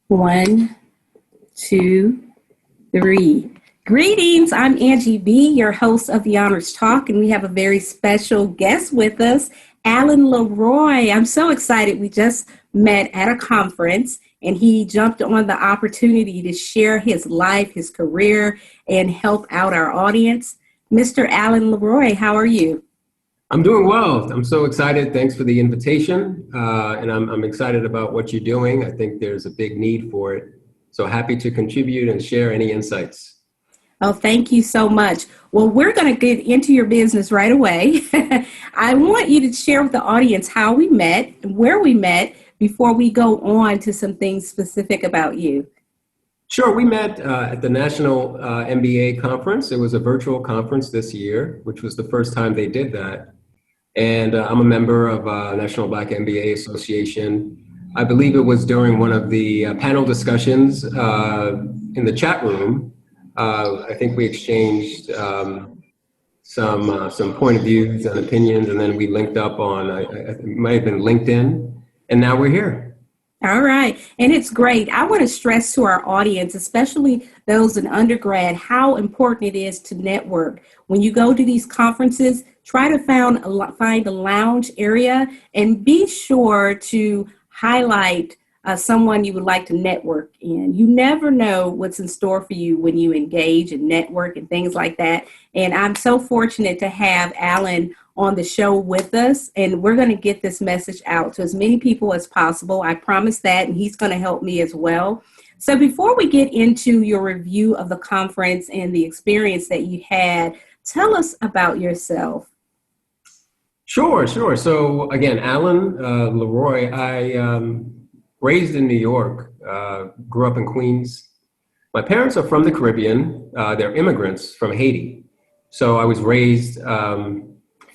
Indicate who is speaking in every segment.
Speaker 1: One, two, three. Greetings. I'm Angie B., your host of the Honors Talk, and we have a very special guest with us, Alan Leroy. I'm so excited. We just met at a conference, and he jumped on the opportunity to share his life, his career, and help out our audience. Mr. Alan Leroy, how are you?
Speaker 2: I'm doing well. I'm so excited. Thanks for the invitation. And I'm excited about what you're doing. I think there's a big need for it. So happy to contribute and share any insights.
Speaker 1: Oh, thank you so much. Well, we're going to get into your business right away. I want you to share with the audience how we met and where we met before we go on to some things specific about you.
Speaker 2: Sure. We met at the National MBA conference. It was a virtual conference this year, which was the first time they did that. And I'm a member of National Black MBA Association. I believe it was during one of the panel discussions in the chat room. I think we exchanged some point of views and opinions, and then we linked up on, it might have been LinkedIn, and now we're here.
Speaker 1: All right. And it's great. I want to stress to our audience, especially those in undergrad, how important it is to network. When you go to these conferences, try to find a lounge area and be sure to highlight someone you would like to network in. You never know what's in store for you when you engage and network and things like that. And I'm so fortunate to have Alan on the show with us, and we're going to get this message out to as many people as possible. I promise that, and he's going to help me as well. So before we get into your review of the conference and the experience that you had, tell us about yourself.
Speaker 2: Sure. So again, Alan Leroy, I raised in New York, grew up in Queens. My parents are from the Caribbean. They're immigrants from Haiti. So I was raised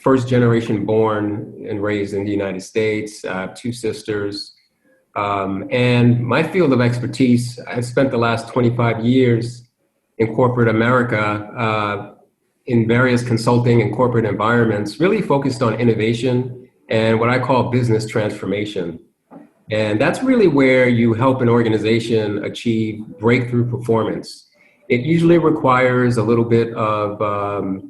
Speaker 2: first generation born and raised in the United States. I have two sisters. And my field of expertise, I've spent the last 25 years in corporate America in various consulting and corporate environments, really focused on innovation and what I call business transformation. And that's really where you help an organization achieve breakthrough performance. It usually requires a little bit of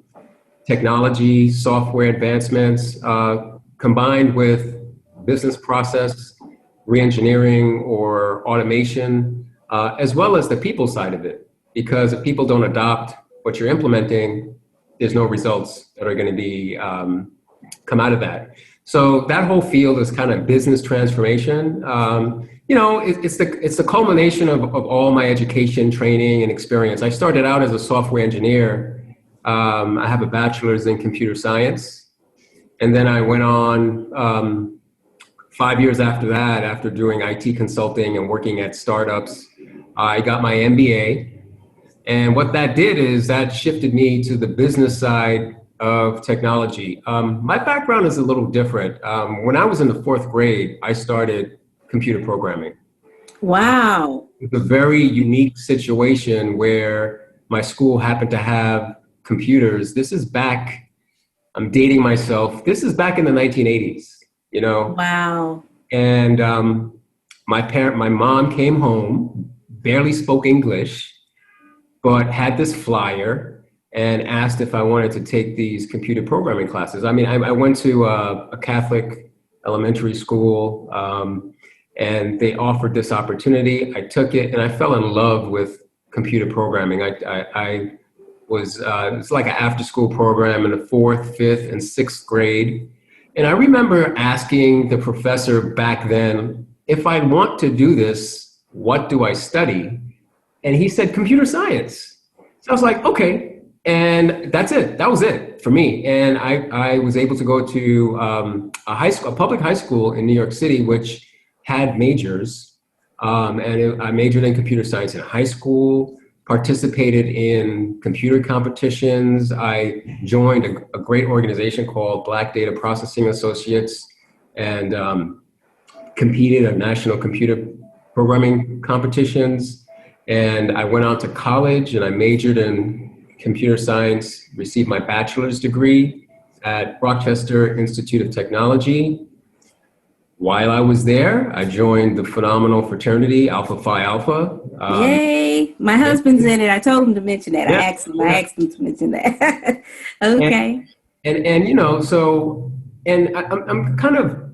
Speaker 2: technology, software advancements, combined with business process reengineering or automation, as well as the people side of it. Because if people don't adopt what you're implementing, there's no results that are going to be come out of that. So that whole field is kind of business transformation. It's the culmination of all my education, training, and experience. I started out as a software engineer. I have a bachelor's in computer science. And then I went on 5 years after that, after doing IT consulting and working at startups, I got my MBA. And what that did is that shifted me to the business side of technology. My background is a little different. When I was in the fourth grade, I started computer programming.
Speaker 1: Wow.
Speaker 2: It's a very unique situation where my school happened to have computers. This is back, I'm dating myself, this is back in the 1980s, you know?
Speaker 1: Wow.
Speaker 2: And my mom came home, barely spoke English, but had this flyer and asked if I wanted to take these computer programming classes. I mean, I went to a Catholic elementary school, and they offered this opportunity. I took it and I fell in love with computer programming. I was, it's like an after school program in the fourth, fifth, and sixth grade. And I remember asking the professor back then, if I want to do this, what do I study? And he said, computer science. So I was like, okay. And that's it. That was it for me. And I was able to go to a public high school in New York City, which had majors. I majored in computer science in high school, participated in computer competitions. I joined a great organization called Black Data Processing Associates and competed at national computer programming competitions. And I went on to college and I majored in computer science, received my bachelor's degree at Rochester Institute of Technology. while I was there, I joined the phenomenal fraternity Alpha Phi Alpha.
Speaker 1: Yay. My husband's in it. I told him to mention that.
Speaker 2: Yeah,
Speaker 1: I
Speaker 2: yeah.
Speaker 1: asked him to mention that.
Speaker 2: And,
Speaker 1: Okay.
Speaker 2: and you know, so, and I'm kind of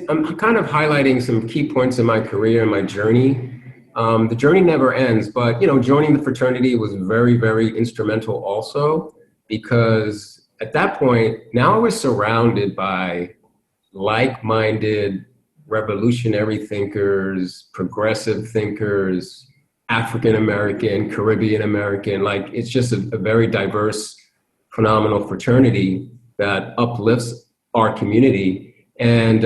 Speaker 2: I'm kind of highlighting some key points in my career and my journey. The journey never ends, but you know, joining the fraternity was very, very instrumental also because at that point, now I was surrounded by like-minded revolutionary thinkers, progressive thinkers, African American, Caribbean American. Like it's just a very diverse, phenomenal fraternity that uplifts our community. And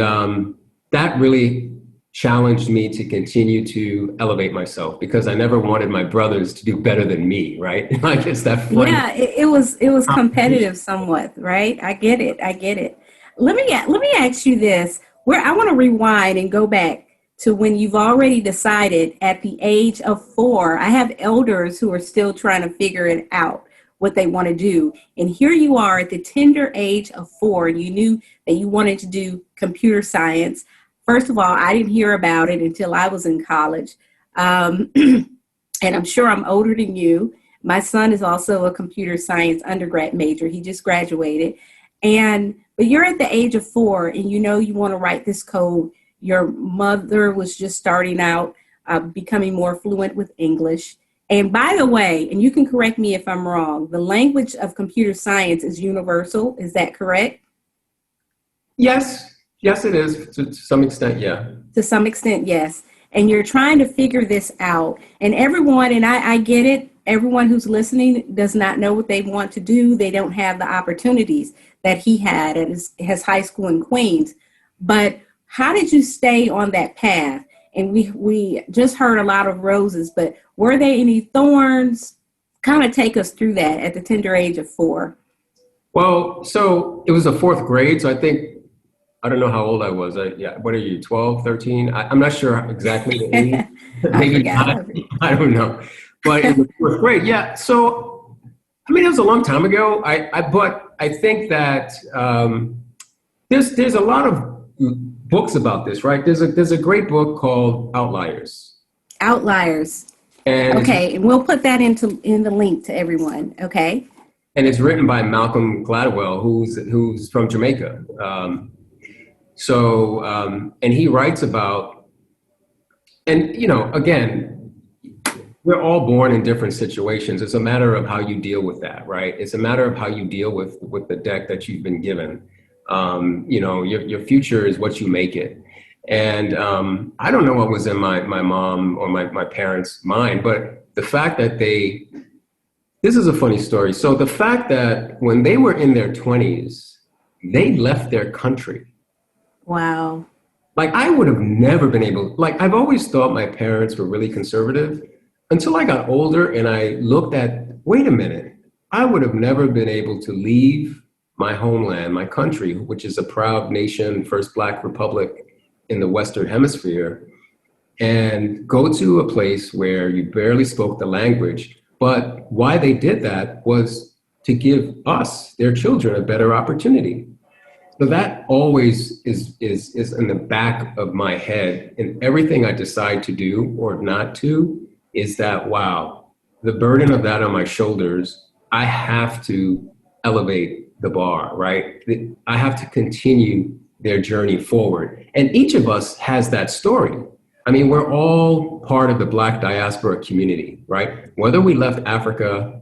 Speaker 2: that really challenged me to continue to elevate myself because I never wanted my brothers to do better than me, right? Like it's that funny.
Speaker 1: Yeah, it was competitive somewhat, right? I get it. I get it. Let me ask you this. Where I want to rewind and go back to when you've already decided at the age of 4. I have elders who are still trying to figure it out what they want to do. And here you are at the tender age of 4, and you knew that you wanted to do computer science. First of all, I didn't hear about it until I was in college. And I'm sure I'm older than you. My son is also a computer science undergrad major. He just graduated. But you're at the age of 4 and you know you want to write this code. Your mother was just starting out, becoming more fluent with English. And by the way, and you can correct me if I'm wrong, the language of computer science is universal. Is that correct?
Speaker 2: Yes, yes, it is to some extent. Yeah.
Speaker 1: To some extent, yes. And you're trying to figure this out. And everyone, and I get it, everyone who's listening does not know what they want to do. They don't have the opportunities that he had at his high school in Queens. But how did you stay on that path? And we just heard a lot of roses, but were there any thorns? Kind of take us through that at the tender age of 4.
Speaker 2: Well, so it was the fourth grade. So I think, I don't know how old I was. Yeah, what are you, 12, 13? I'm not sure exactly the age.
Speaker 1: I
Speaker 2: Maybe
Speaker 1: forgot.
Speaker 2: I don't know. But in the fourth grade, yeah. So, I mean, it was a long time ago. But I think that there's a lot of books about this, right? There's a great book called Outliers.
Speaker 1: Outliers.
Speaker 2: And
Speaker 1: Okay, and we'll put that in the link to everyone. Okay.
Speaker 2: and it's written by Malcolm Gladwell, who's from Jamaica. And he writes about, and you know, again, we're all born in different situations. It's a matter of how you deal with that, right? It's a matter of how you deal with the deck that you've been given. You know, your future is what you make it. And I don't know what was in my mom or my parents' mind, but the fact that this is a funny story. So the fact that when they were in their 20s, they left their country.
Speaker 1: Wow.
Speaker 2: Like I would have never been able, like I've always thought my parents were really conservative until I got older and I looked at, wait a minute, I would have never been able to leave my homeland, my country, which is a proud nation, first Black republic in the Western Hemisphere, and go to a place where you barely spoke the language. But why they did that was to give us, their children, a better opportunity. So that always is in the back of my head, and everything I decide to do or not to is that, wow, the burden of that on my shoulders, I have to elevate the bar, right? I have to continue their journey forward. And each of us has that story. I mean, we're all part of the Black diaspora community, right? Whether we left Africa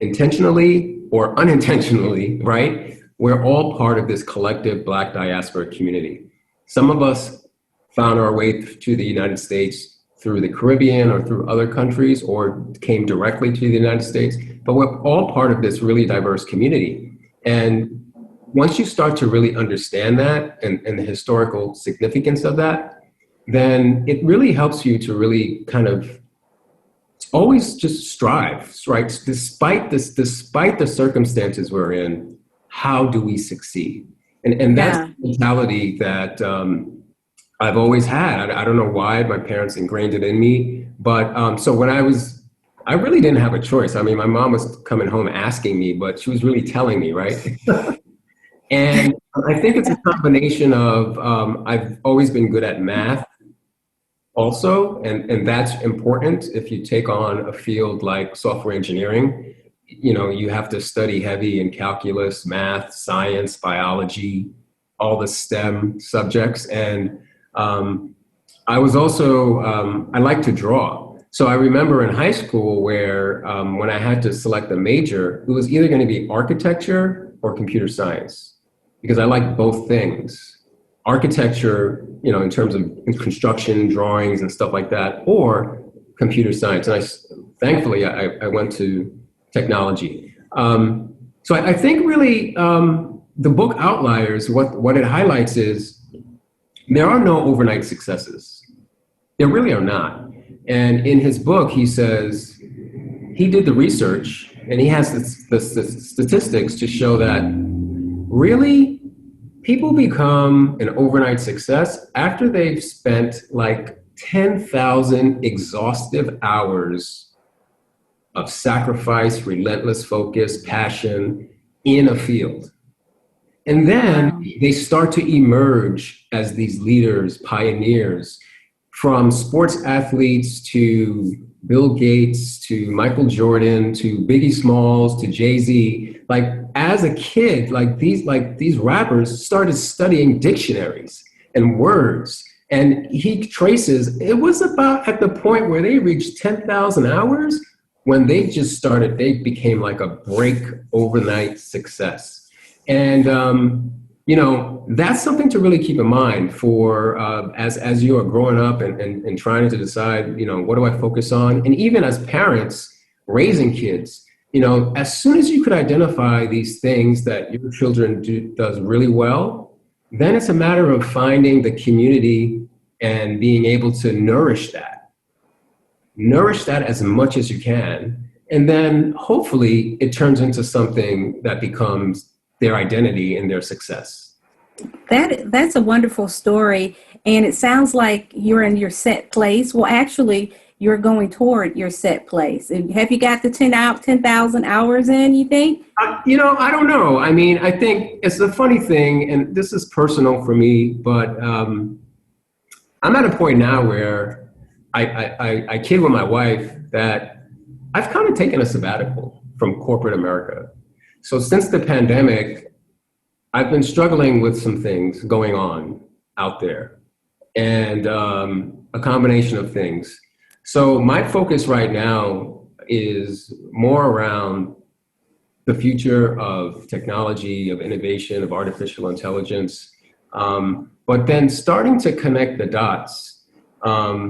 Speaker 2: intentionally or unintentionally, right? We're all part of this collective Black diaspora community. Some of us found our way to the United States through the Caribbean or through other countries or came directly to the United States, but we're all part of this really diverse community. And once you start to really understand that and the historical significance of that, then it really helps you to really kind of always just strive, right? Despite the circumstances we're in, how do we succeed? And that's
Speaker 1: Yeah.
Speaker 2: the mentality that I've always had. I don't know why my parents ingrained it in me, but so when I really didn't have a choice. I mean, my mom was coming home asking me, but she was really telling me, right? And I think it's a combination of I've always been good at math also, and that's important if you take on a field like software engineering. You know, you have to study heavy in calculus, math, science, biology, all the STEM subjects. And I was also, I like to draw. So I remember in high school where when I had to select a major, it was either going to be architecture or computer science because I like both things. Architecture, you know, in terms of construction, drawings and stuff like that, or computer science. And thankfully, I went to technology. So I think really the book Outliers, what it highlights is there are no overnight successes. There really are not. And in his book, he says he did the research and he has the statistics to show that really people become an overnight success after they've spent like 10,000 exhaustive hours of sacrifice, relentless focus, passion in a field. And then they start to emerge as these leaders, pioneers, from sports athletes to Bill Gates to Michael Jordan to Biggie Smalls to Jay-Z. Like as a kid, these rappers started studying dictionaries and words. And he traces, it was about at the point where they reached 10,000 hours when they just started, they became like a break overnight success. And, you know, that's something to really keep in mind for as you are growing up and trying to decide, you know, what do I focus on? And even as parents raising kids, you know, as soon as you could identify these things that your children does really well, then it's a matter of finding the community and being able to nourish that as much as you can. And then hopefully it turns into something that becomes their identity and their success.
Speaker 1: That's a wonderful story. And it sounds like you're in your set place. Well, actually, you're going toward your set place. Have you got the 10,000 hours in, you think?
Speaker 2: You know, I don't know. I mean, I think it's a funny thing, and this is personal for me, but I'm at a point now where I kid with my wife that I've kind of taken a sabbatical from corporate America. So since the pandemic, I've been struggling with some things going on out there and a combination of things. So my focus right now is more around the future of technology, of innovation, of artificial intelligence, but then starting to connect the dots.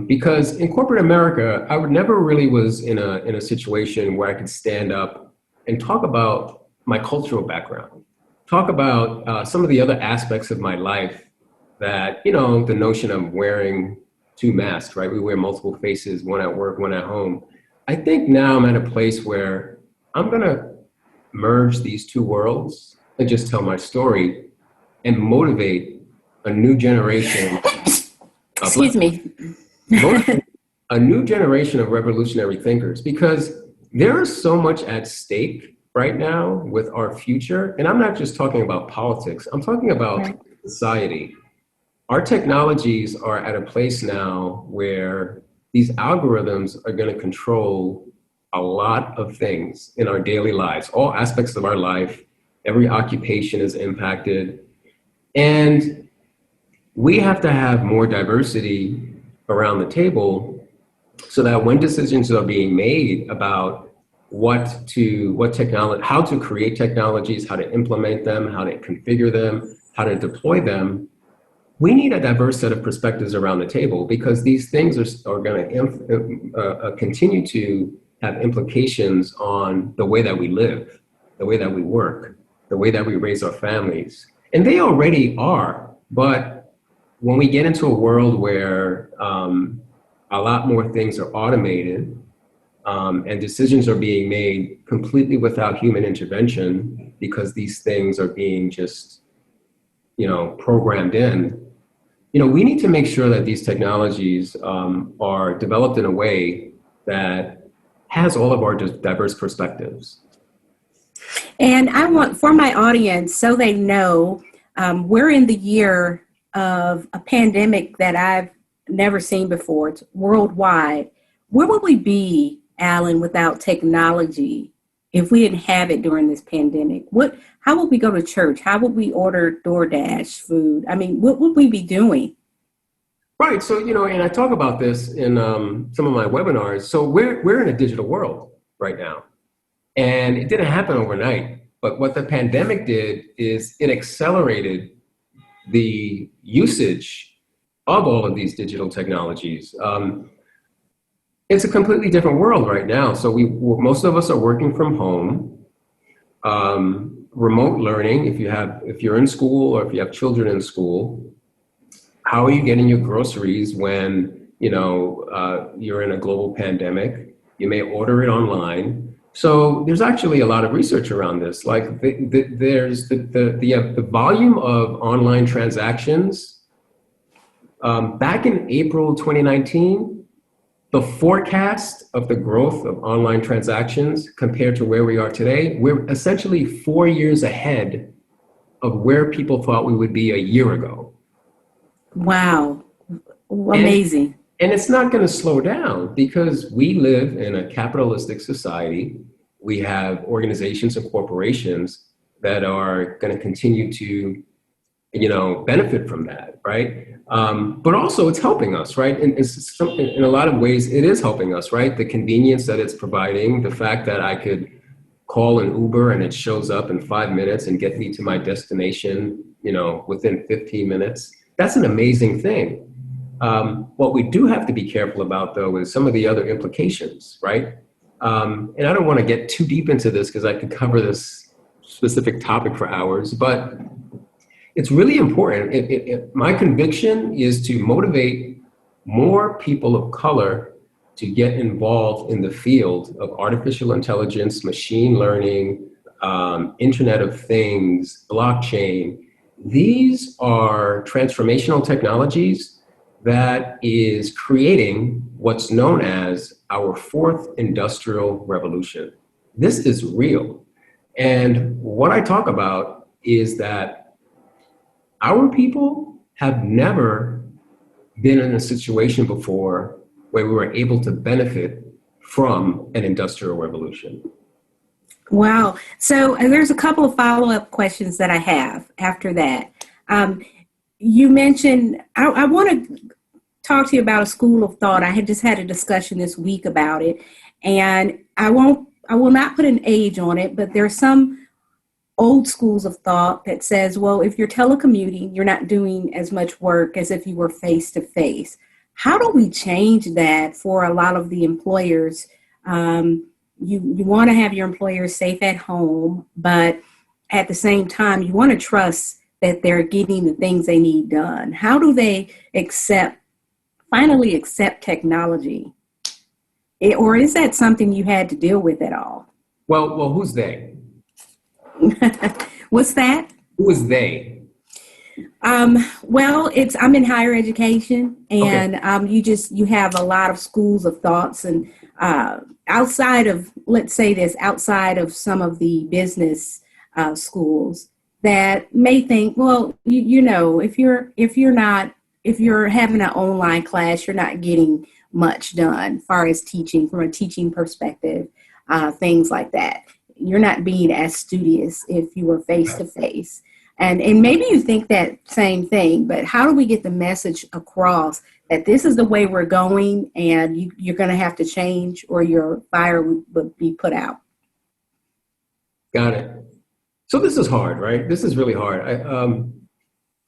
Speaker 2: Because in corporate America, I would never really was in a situation where I could stand up and talk about my cultural background, talk about some of the other aspects of my life that, you know, the notion of wearing two masks, right? We wear multiple faces, one at work, one at home. I think now I'm at a place where I'm going to merge these two worlds and just tell my story and motivate a new generation.
Speaker 1: Excuse me.
Speaker 2: A new generation of revolutionary thinkers, because there is so much at stake right now with our future. And I'm not just talking about politics, I'm talking about society. Our technologies are at a place now where these algorithms are going to control a lot of things in our daily lives, all aspects of our life. Every occupation is impacted. And we have to have more diversity around the table so that when decisions are being made about how to create technologies, how to implement them, how to configure them, how to deploy them, we need a diverse set of perspectives around the table, because these things are going to continue to have implications on the way that we live, the way that we work, the way that we raise our families. And they already are. But when we get into a world where a lot more things are automated and decisions are being made completely without human intervention, because these things are being just, you know, programmed in, you know, we need to make sure that these technologies are developed in a way that has all of our diverse perspectives.
Speaker 1: And I want for my audience, so they know, we're in the year of a pandemic that I've never seen before. It's worldwide. Where would we be, Alan, without technology if we didn't have it during this pandemic? How would we go to church? How would we order DoorDash food? I mean, what would we be doing?
Speaker 2: Right. So, and I talk about this in some of my webinars. So we're in a digital world right now, and it didn't happen overnight. But what the pandemic did is it accelerated the usage of all of these digital technologies. It's a completely different world right now. So most of us are working from home, remote learning. If you're in school or if you have children in school, how are you getting your groceries when you're in a global pandemic? You may order it online. So there's actually a lot of research around this. Like there's the volume of online transactions. Back in April 2019, the forecast of the growth of online transactions compared to where we are today, we're essentially 4 years ahead of where people thought we would be a year ago.
Speaker 1: Wow.
Speaker 2: And,
Speaker 1: Amazing.
Speaker 2: and it's not going to slow down because we live in a capitalistic society. We have organizations and corporations that are going to continue to benefit from that, right? But also it's helping us, right? And in a lot of ways, it is helping us, right? The convenience that it's providing, the fact that I could call an Uber and it shows up in 5 minutes and get me to my destination, within 15 minutes. That's an amazing thing. What we do have to be careful about, though, is some of the other implications, right? And I don't want to get too deep into this because I could cover this specific topic for hours, but it's really important. My conviction is to motivate more people of color to get involved in the field of artificial intelligence, machine learning, Internet of Things, blockchain. These are transformational technologies that is creating what's known as our fourth industrial revolution. This is real. And what I talk about is that our people have never been in a situation before where we were able to benefit from an industrial revolution.
Speaker 1: Wow. So there's a couple of follow-up questions that I have after that. You mentioned, I want to talk to you about a school of thought. I had just had a discussion this week about it, and I will not put an age on it, but there's some old schools of thought that says, well, if you're telecommuting, you're not doing as much work as if you were face to face. How do we change that for a lot of the employers? You want to have your employers safe at home, but at the same time, you want to trust that they're getting the things they need done. How do they finally accept technology? Or is that something you had to deal with at all?
Speaker 2: Well, who's they?
Speaker 1: What's that?
Speaker 2: Who is they?
Speaker 1: Well, I'm in higher education, and
Speaker 2: Okay.
Speaker 1: You have a lot of schools of thoughts, and outside of, let's say this, outside of some of the business schools that may think, well, if you're having an online class, you're not getting much done as far as teaching from a teaching perspective, things like that. You're not being as studious if you were face to face. And maybe you think that same thing, but how do we get the message across that this is the way we're going and you're going to have to change or your fire would be put out?
Speaker 2: Got it. So this is hard, right? This is really hard.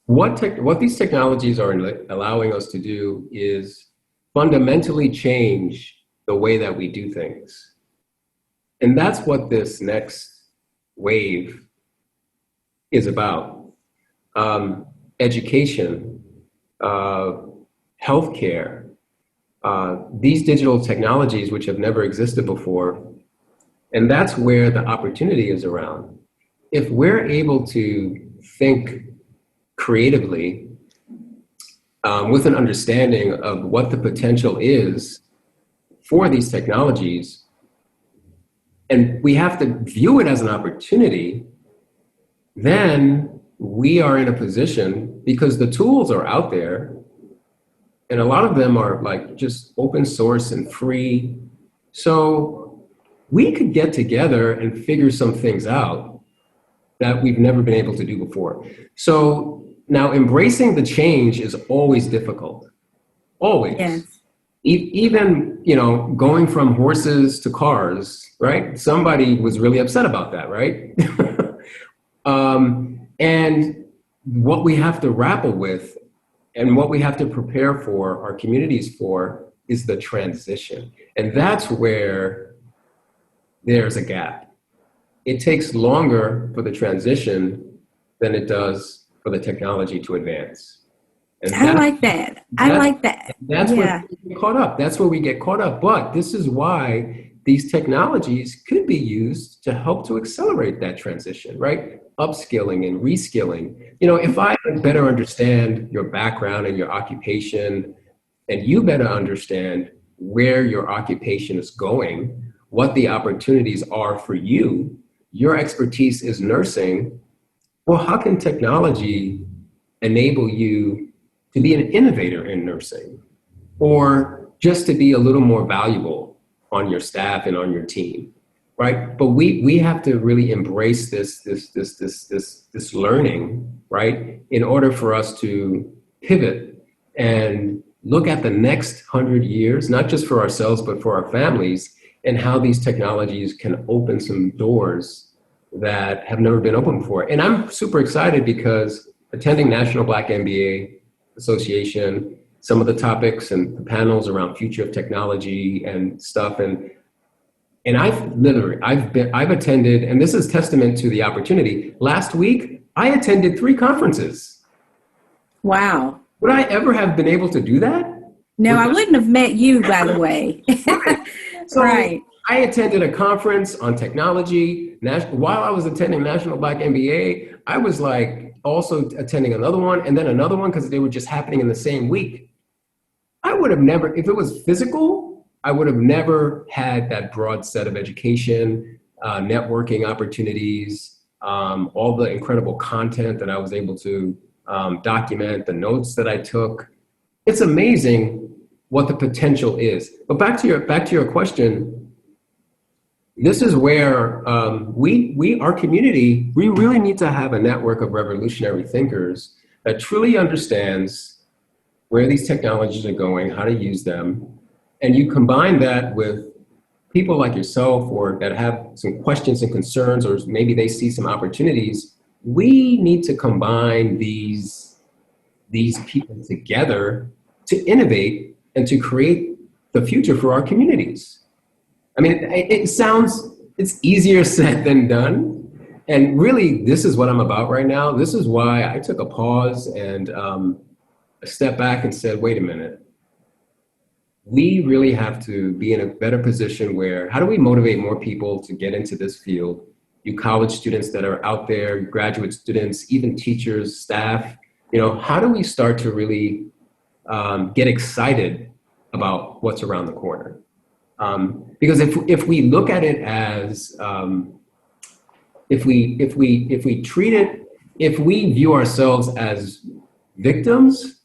Speaker 2: What these technologies are allowing us to do is fundamentally change the way that we do things. And that's what this next wave is about. Education, healthcare, these digital technologies which have never existed before. And that's where the opportunity is around. If we're able to think creatively with an understanding of what the potential is for these technologies, and we have to view it as an opportunity, then we are in a position, because the tools are out there, and a lot of them are like just open source and free. So we could get together and figure some things out that we've never been able to do before. So now embracing the change is always difficult, always.
Speaker 1: Yes.
Speaker 2: Even, going from horses to cars, right? Somebody was really upset about that, right? And what we have to grapple with and what we have to prepare for our communities for is the transition. And that's where there's a gap. It takes longer for the transition than it does for the technology to advance. And
Speaker 1: I like that. I like that.
Speaker 2: That's where we get caught up. That's where we get caught up. But this is why these technologies could be used to help to accelerate that transition, right? Upskilling and reskilling. If I better understand your background and your occupation, and you better understand where your occupation is going, what the opportunities are for you, your expertise is nursing. Well, how can technology enable you to be an innovator in nursing, or just to be a little more valuable on your staff and on your team, right? But we have to really embrace this learning, right, in order for us to pivot and look at the next 100 years, not just for ourselves, but for our families, and how these technologies can open some doors that have never been opened before. And I'm super excited because attending National Black MBA Association, some of the topics and the panels around future of technology and stuff, and I've attended, and this is testament to the opportunity. Last week, I attended 3 conferences.
Speaker 1: Wow.
Speaker 2: Would I ever have been able to do that?
Speaker 1: No, I wouldn't have met you, by the way.
Speaker 2: So
Speaker 1: right.
Speaker 2: I attended a conference on technology. While I was attending National Black MBA, I was like also attending another one and then another one because they were just happening in the same week. I would have never, if it was physical, I would have never had that broad set of education, networking opportunities, all the incredible content that I was able to document, the notes that I took. It's amazing what the potential is. But back to your question, this is where our community, we really need to have a network of revolutionary thinkers that truly understands where these technologies are going, how to use them. And you combine that with people like yourself or that have some questions and concerns, or maybe they see some opportunities. We need to combine these people together to innovate and to create the future for our communities. I mean, it's easier said than done. And really, this is what I'm about right now. This is why I took a pause and a step back and said, wait a minute. We really have to be in a better position where, how do we motivate more people to get into this field? You college students that are out there, graduate students, even teachers, staff, how do we start to really get excited about what's around the corner? Because if we look at it as, if we treat it, if we view ourselves as victims,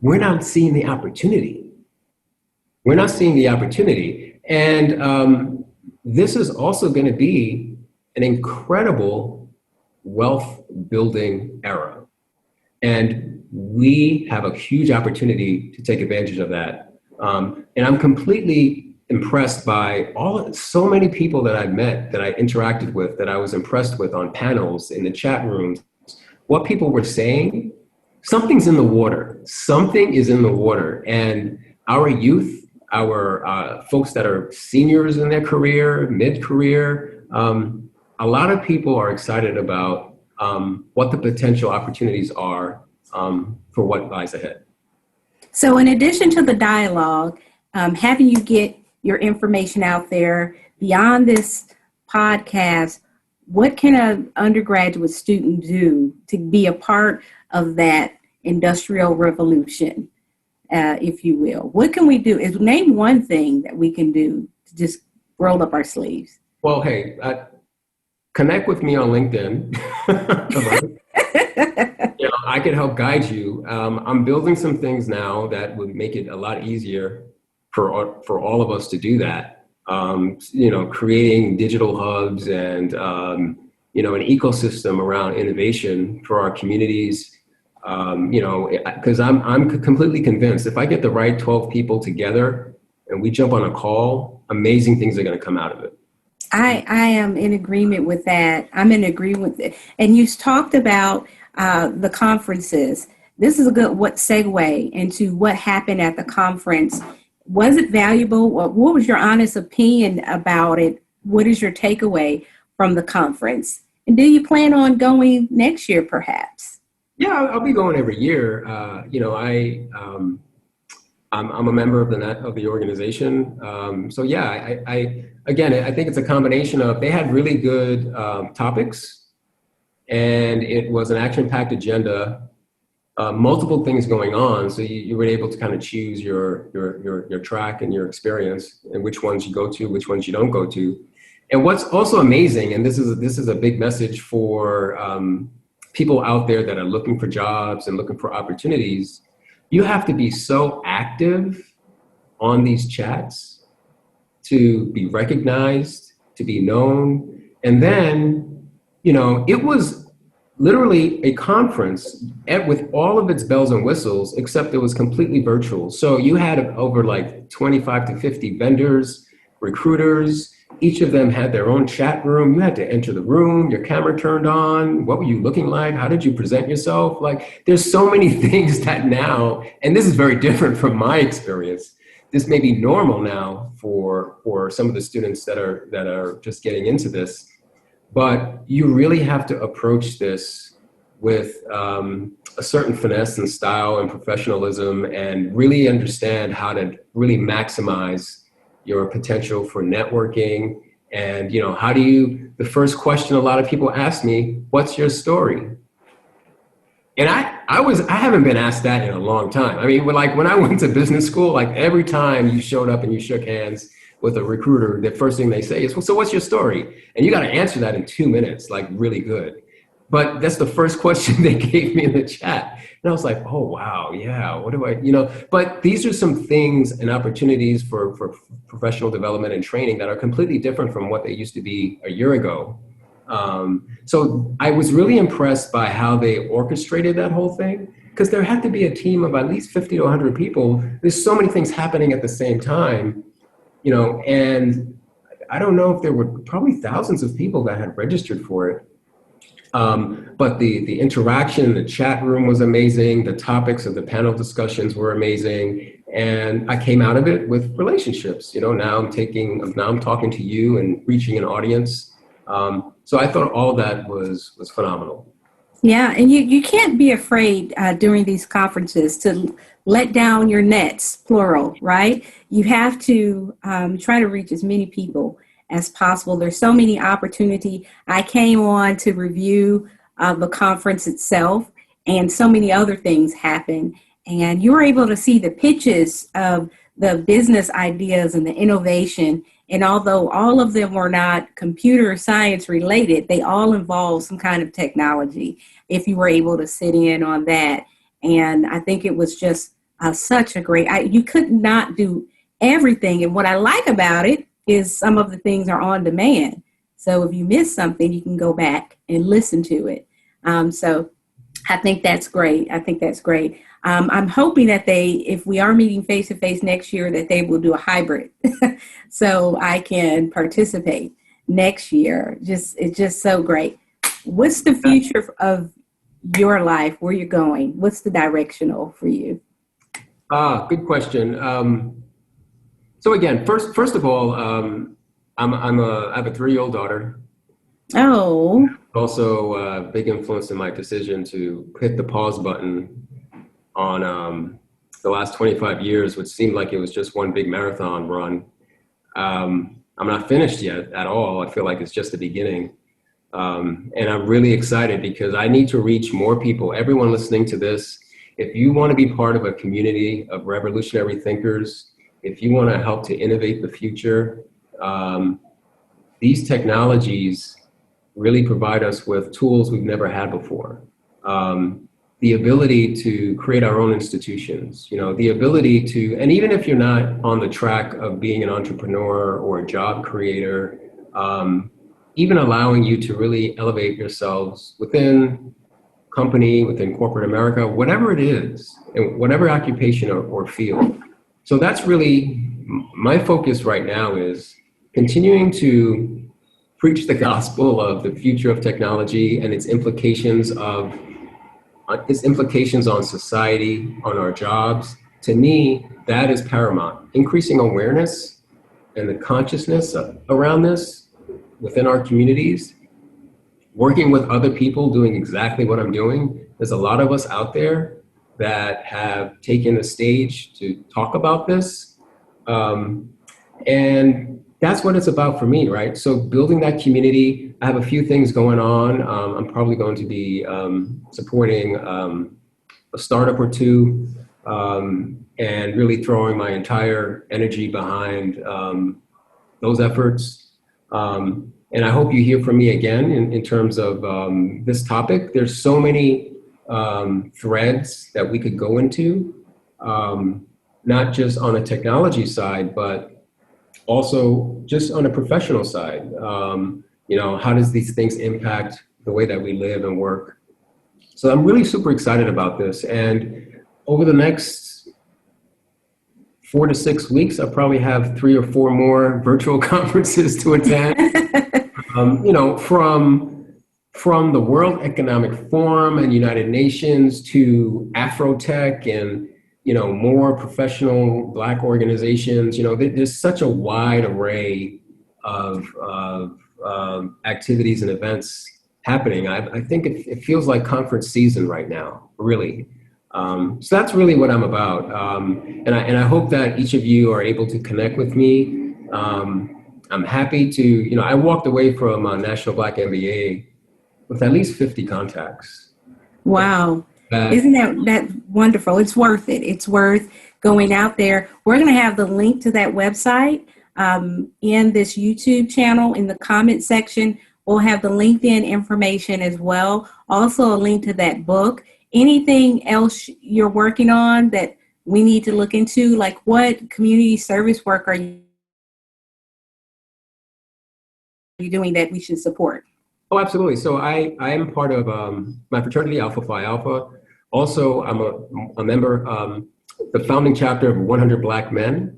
Speaker 2: we're not seeing the opportunity. We're not seeing the opportunity. And this is also going to be an incredible wealth building era. And we have a huge opportunity to take advantage of that. And I'm completely impressed by so many people that I've met, that I interacted with, that I was impressed with on panels, in the chat rooms. What people were saying, something's in the water. Something is in the water. And our youth, our folks that are seniors in their career, mid-career, a lot of people are excited about what the potential opportunities are for what lies ahead.
Speaker 1: So in addition to the dialogue, having you get your information out there beyond this podcast, what can an undergraduate student do to be a part of that industrial revolution, if you will? What can we do? Name one thing that we can do to just roll up our sleeves.
Speaker 2: Well, hey, connect with me on LinkedIn. Right? You know, I can help guide you. I'm building some things now that would make it a lot easier for all of us to do that. You know, creating digital hubs and you know, an ecosystem around innovation for our communities. You know, because I'm completely convinced if I get the right 12 people together and we jump on a call, amazing things are going to come out of it.
Speaker 1: I am in agreement with that. I'm in agreement with it. And you talked about the conferences. This is a good segue into what happened at the conference. Was it valuable? What was your honest opinion about it? What is your takeaway from the conference? And do you plan on going next year, perhaps?
Speaker 2: Yeah, I'll be going every year. You know, I'm a member of the organization. So yeah, again, I think it's a combination of they had really good topics, and it was an action-packed agenda, multiple things going on. So you were able to kind of choose your track and your experience, and which ones you go to, which ones you don't go to. And what's also amazing, and this is a big message for people out there that are looking for jobs and looking for opportunities. You have to be so active on these chats to be recognized, to be known. And then, you know, it was literally a conference with all of its bells and whistles, except it was completely virtual. So you had over like 25 to 50 vendors, recruiters. Each of them had their own chat room. You had to enter the room, your camera turned on. What were you looking like? How did you present yourself? Like, there's so many things that now, and this is very different from my experience. This may be normal now for some of the students that are just getting into this, but you really have to approach this with a certain finesse and style and professionalism, and really understand how to really maximize your potential for networking. And, you know, the first question a lot of people ask me, what's your story? And I haven't been asked that in a long time. I mean, when I went to business school, like every time you showed up and you shook hands with a recruiter, the first thing they say is, well, so what's your story? And you got to answer that in 2 minutes, like really good. But that's the first question they gave me in the chat. And I was like, oh, wow, yeah, what do I, you know, but these are some things and opportunities for professional development and training that are completely different from what they used to be a year ago. So I was really impressed by how they orchestrated that whole thing, because there had to be a team of at least 50 to 100 people. There's so many things happening at the same time, you know, and I don't know if there were probably thousands of people that had registered for it. But the interaction, the chat room was amazing. The topics of the panel discussions were amazing. And I came out of it with relationships. You know, now I'm talking to you and reaching an audience. So I thought all that was phenomenal.
Speaker 1: Yeah, and you can't be afraid during these conferences to let down your nets, plural, right? You have to try to reach as many people as possible. There's so many opportunity. I came on to review the conference itself, and so many other things happen. And you're able to see the pitches of the business ideas and the innovation. And although all of them were not computer science related, they all involve some kind of technology, if you were able to sit in on that. And I think it was just such a great, you could not do everything. And what I like about it is some of the things are on demand. So if you miss something, you can go back and listen to it. So I think that's great. I'm hoping that if we are meeting face to face next year, that they will do a hybrid so I can participate next year. It's just so great. What's the future of your life? Where you're going? What's the directional for you?
Speaker 2: Good question. So again, first of all, I have a 3-year-old daughter.
Speaker 1: Oh.
Speaker 2: Also a big influence in my decision to hit the pause button on the last 25 years, which seemed like it was just one big marathon run. I'm not finished yet at all. I feel like it's just the beginning. And I'm really excited because I need to reach more people. Everyone listening to this, if you want to be part of a community of revolutionary thinkers, if you want to help to innovate the future, these technologies really provide us with tools we've never had before. The ability to create our own institutions, the ability to, and even if you're not on the track of being an entrepreneur or a job creator, even allowing you to really elevate yourselves within company, within corporate America, whatever it is, and whatever occupation or field. So that's really my focus right now, is continuing to preach the gospel of the future of technology and its implications on society, on our jobs. To me, that is paramount. Increasing awareness and the consciousness around this within our communities, working with other people doing exactly what I'm doing. There's a lot of us out there that have taken the stage to talk about this. And that's what it's about for me, right? So building that community, I have a few things going on. I'm probably going to be supporting a startup or two, and really throwing my entire energy behind those efforts. And I hope you hear from me again in terms of this topic. There's so many threads that we could go into, not just on a technology side, but also just on a professional side. How does these things impact the way that we live and work? So I'm really super excited about this. And over the next 4 to 6 weeks, I'll probably have 3 or 4 more virtual conferences to attend. From the World Economic Forum and United Nations to Afrotech and more professional Black organizations. There's such a wide array of activities and events happening. I think it feels like conference season right now, really. So that's really what I'm about. And I hope that each of you are able to connect with me. I'm happy to, I walked away from National Black MBA with at least 50 contacts.
Speaker 1: Wow. Isn't that wonderful? It's worth it. It's worth going out there. We're going to have the link to that website in this YouTube channel in the comment section. We'll have the LinkedIn information as well. Also a link to that book. Anything else you're working on that we need to look into? Like, what community service work are you doing that we should support?
Speaker 2: Oh, absolutely. So I am part of my fraternity, Alpha Phi Alpha. Also, I'm a member, the founding chapter of 100 Black Men.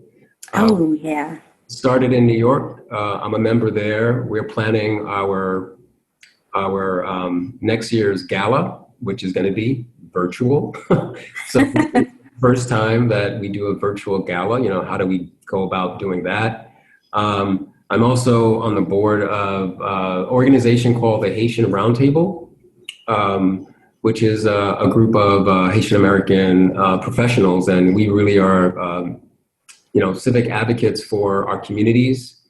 Speaker 1: Oh, yeah.
Speaker 2: Started in New York. I'm a member there. We're planning our next year's gala, which is going to be virtual. So first time that we do a virtual gala, how do we go about doing that? I'm also on the board of an organization called the Haitian Roundtable, which is a group of Haitian American professionals, and we really are, civic advocates for our communities,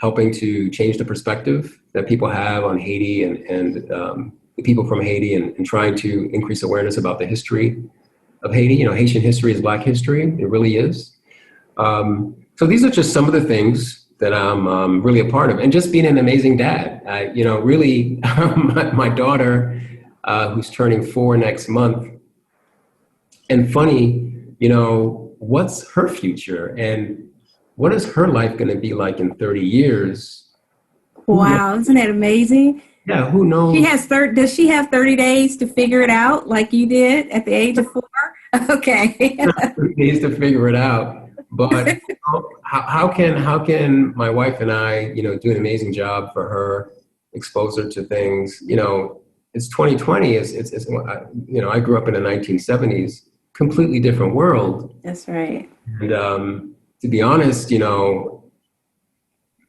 Speaker 2: helping to change the perspective that people have on Haiti and the people from Haiti, and trying to increase awareness about the history of Haiti. Haitian history is Black history. It really is. So these are just some of the things that I'm really a part of, and just being an amazing dad. Really, my daughter, who's turning 4 next month, and funny, what's her future and what is her life going to be like in 30 years?
Speaker 1: Wow, isn't that amazing?
Speaker 2: Yeah, who knows?
Speaker 1: Does she have 30 days to figure it out like you did at the age of 4? Okay.
Speaker 2: 30 days to figure it out. But how can my wife and I, do an amazing job for her, expose her to things? It's 2020. I grew up in the 1970s, completely different world.
Speaker 1: That's right.
Speaker 2: And to be honest,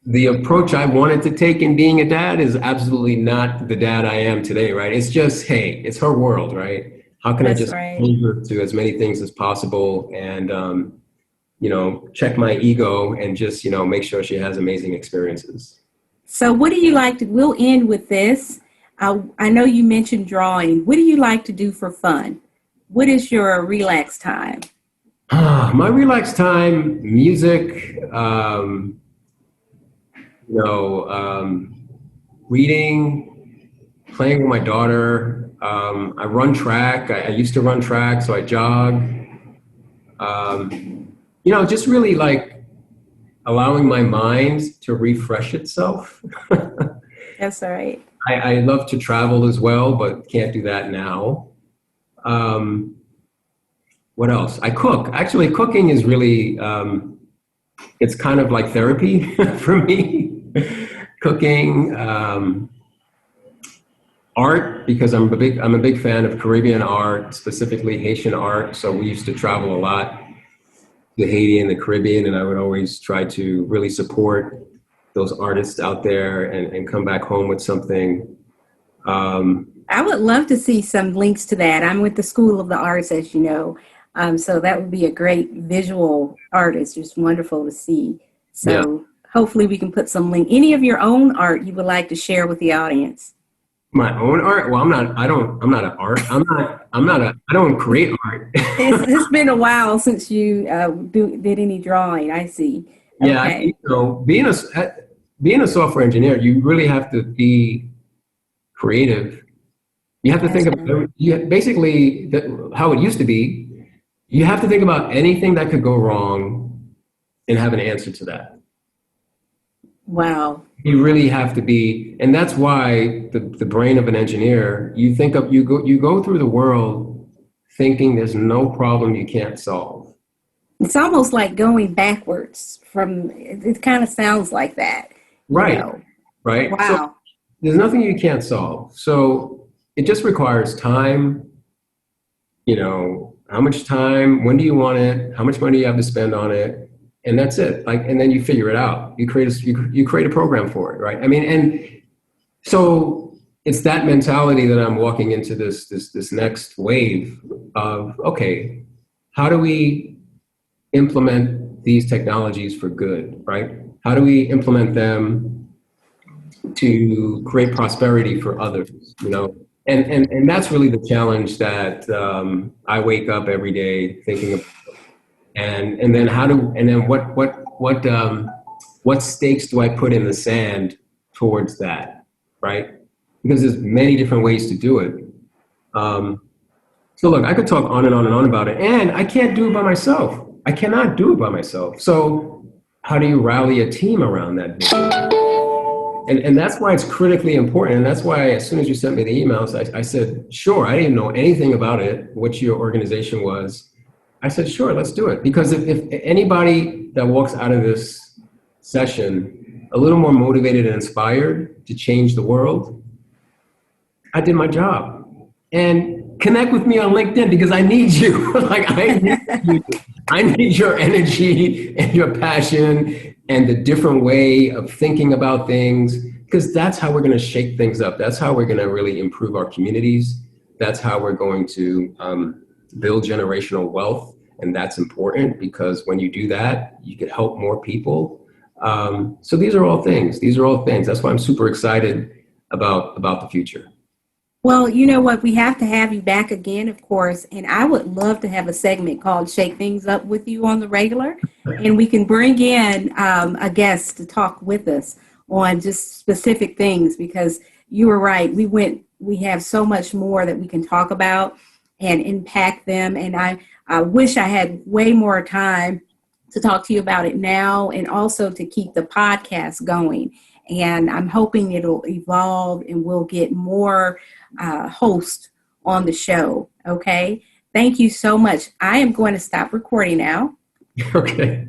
Speaker 2: the approach I wanted to take in being a dad is absolutely not the dad I am today, right? It's just, hey, it's her world, right? How can I just hold her to as many things as possible and, check my ego and just, make sure she has amazing experiences.
Speaker 1: So what do you like to, we'll end with this. I know you mentioned drawing. What do you like to do for fun? What is your relax time?
Speaker 2: My relaxed time, music, Reading, playing with my daughter. I run track. I used to run track, so I jog. Just really like allowing my mind to refresh itself.
Speaker 1: That's all right.
Speaker 2: I love to travel as well, but can't do that now. What else? I cook. Actually, cooking is really, it's kind of like therapy for me. Cooking, art, because I'm a big fan of Caribbean art, specifically Haitian art. So we used to travel a lot to Haiti and the Caribbean, and I would always try to really support those artists out there and come back home with something.
Speaker 1: I would love to see some links to that. I'm with the School of the Arts, as you know. So that would be a great visual artist, just wonderful to see. So
Speaker 2: Yeah.
Speaker 1: hopefully we can put some link. Any of your own art you would like to share with the audience?
Speaker 2: My own art? Well, I'm not an art. I don't create art.
Speaker 1: It's been a while since you did any drawing. I see.
Speaker 2: Yeah,
Speaker 1: Okay.
Speaker 2: being a software engineer, you really have to be creative. You have to
Speaker 1: That's
Speaker 2: think about basically how it used to be. You have to think about anything that could go wrong and have an answer to that.
Speaker 1: Wow.
Speaker 2: You really have to be, and that's why the brain of an engineer, you go through the world thinking there's no problem you can't solve.
Speaker 1: It's almost like going backwards from, it kind of sounds like that.
Speaker 2: Right,
Speaker 1: know.
Speaker 2: right. So
Speaker 1: Wow.
Speaker 2: there's nothing you can't solve. So it just requires time, how much time, when do you want it, how much money you have to spend on it, and that's it. And then you figure it out. You create a program for it, right? I mean, and so it's that mentality that I'm walking into this next wave of, okay, how do we implement these technologies for good, right? How do we implement them to create prosperity for others, And that's really the challenge that I wake up every day thinking of. And then what stakes do I put in the sand towards that, right? Because there's many different ways to do it. So look, I could talk on and on and on about it, and I can't do it by myself. I cannot do it by myself. So how do you rally a team around that vision? And that's why it's critically important. And that's why as soon as you sent me the emails, I said, sure, I didn't know anything about it, what your organization was. I said, sure, let's do it. Because if anybody that walks out of this session a little more motivated and inspired to change the world, I did my job. And connect with me on LinkedIn because I need you. I need you. I need your energy and your passion and the different way of thinking about things, because that's how we're going to shake things up. That's how we're going to really improve our communities. That's how we're going to build generational wealth. And that's important because when you do that, you can help more people. So these are all things. That's why I'm super excited about the future.
Speaker 1: Well, you know what? We have to have you back again, of course. And I would love to have a segment called Shake Things Up with you on the regular. And we can bring in a guest to talk with us on just specific things, because you were right. We have so much more that we can talk about and impact them. And I wish I had way more time to talk to you about it now, and also to keep the podcast going. And I'm hoping it'll evolve and we'll get more hosts on the show. Okay. Thank you so much. I am going to stop recording now.
Speaker 2: Okay.